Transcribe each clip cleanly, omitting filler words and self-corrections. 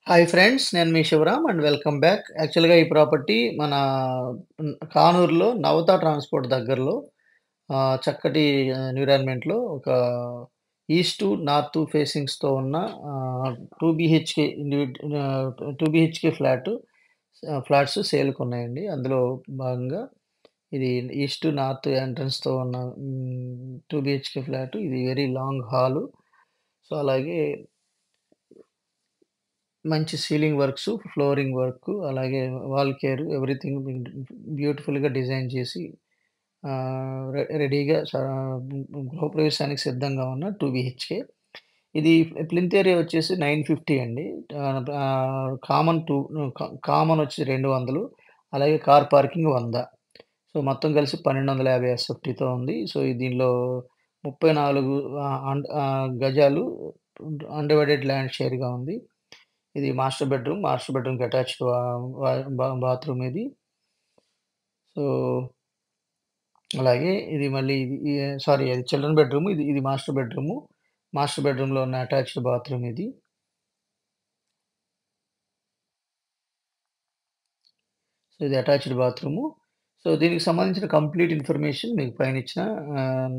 Hi friends. నేను మీ Shivaram and welcome back. యాక్చువల్‌గా ఈ ప్రాపర్టీ మన కానూరులో నవత ట్రాన్స్‌పోర్ట్ దగ్గరలో చక్కటి ఎన్విరాన్మెంట్‌లో ఒక ఈస్ట్, నార్త్ ఫేసింగ్స్‌తో ఉన్న 2 బీహెచ్‌కే 2 బీహెచ్‌కే ఫ్లాట్స్ సేల్‌కున్నాయండి. అందులో భాగంగా ఇది ఈస్ట్, నార్త్ ఎంట్రన్స్‌తో ఉన్న 2 బీహెచ్‌కే ఫ్లాట్. ఇది వెరీ లాంగ్ హాలు. సో, అలాగే మంచి సీలింగ్ వర్క్స్, ఫ్లోరింగ్ వర్క్, అలాగే వాల్ కేర్ ఎవ్రీథింగ్ బ్యూటిఫుల్‌గా డిజైన్ చేసి రెడీగా గృహప్రవేశానికి సిద్ధంగా ఉన్న 2 బీహెచ్‌కే. ఇది ప్లింత్ ఏరియా వచ్చేసి 950 అండి. కామన్ కామన్ వచ్చి 200, అలాగే కార్ పార్కింగ్ 100. సో, మొత్తం కలిసి 1250 ఎస్ఎఫ్టీతో ఉంది. సో, దీనిలో 34 గజాలు అన్‌డివైడెడ్ ల్యాండ్ షేర్‌గా ఉంది. ఇది మాస్టర్ బెడ్‌రూమ్. మాస్టర్ బెడ్‌రూమ్‌కి అటాచ్డ్ వా వా బా బాత్రూమ్ ఇది. సో, అలాగే ఇది మళ్ళీ ఇది సారీ, అది చిల్డ్రన్ బెడ్‌రూమ్. ఇది మాస్టర్ బెడ్‌రూము. మాస్టర్ బెడ్‌రూమ్‌లో ఉన్న అటాచ్డ్ బాత్రూమ్ ఇది. సో, ఇది అటాచ్డ్ బాత్రూము. సో, దీనికి సంబంధించిన కంప్లీట్ ఇన్ఫర్మేషన్ మీకు పైన ఇచ్చిన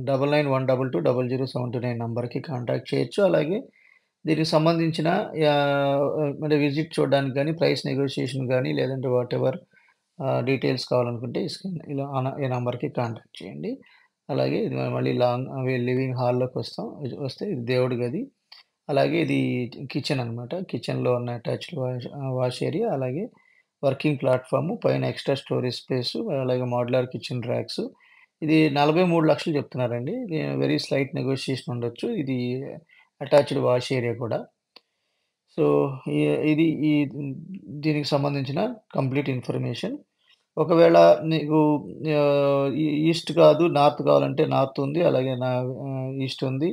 9912200729 నంబర్‌కి కాంటాక్ట్ చేయొచ్చు. అలాగే దీనికి సంబంధించిన అంటే విజిట్ చూడడానికి గాని, ప్రైస్ నెగోషియేషన్ గాని, లేదంటే వాటెవర్ డీటెయిల్స్ కావాలనుకుంటే ఇలా ఈ నంబర్‌కి కాంటాక్ట్ చేయండి. అలాగే ఇది మళ్ళీ లివింగ్ హాల్‌లోకి వస్తే ఇది దేవుడి గది. అలాగే ఇది కిచెన్ అనమాట. కిచెన్‌లో ఉన్న అటాచ్డ్ వాష్ ఏరియా, అలాగే వర్కింగ్ ప్లాట్‌ఫార్మ్, పైన ఎక్స్‌ట్రా స్టోరేజ్ స్పేసు, అలాగే మోడ్యులర్ కిచెన్ ర్యాక్స్. ఇది 43,00,000 చెప్తున్నారండి. ఇది వెరీ స్లైట్ నెగోషియేషన్ ఉండొచ్చు. ఇది అటాచ్డ్ వాష్ ఏరియా కూడా. సో, ఇ ఇది ఈ దీనికి సంబంధించిన కంప్లీట్ ఇన్ఫర్మేషన్. ఒకవేళ నీకు ఈస్ట్ కాదు, నార్త్ కావాలంటే నార్త్ ఉంది. అలాగే ఈస్ట్ ఉంది.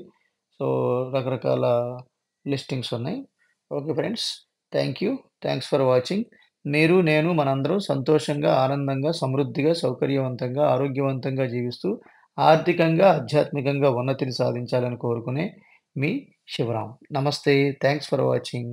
సో, రకరకాల లిస్టింగ్స్ ఉన్నాయి. Okay friends. Thank you. Thanks for watching. నేను మనందరం సంతోషంగా, ఆనందంగా, సమృద్ధిగా, సౌకర్యవంతంగా, ఆరోగ్యవంతంగా జీవిస్తూ ఆర్థికంగా, ఆధ్యాత్మికంగా ఉన్నతిని సాధించాలని కోరుకునే మీ శివరాం. నమస్తే. Thanks for watching.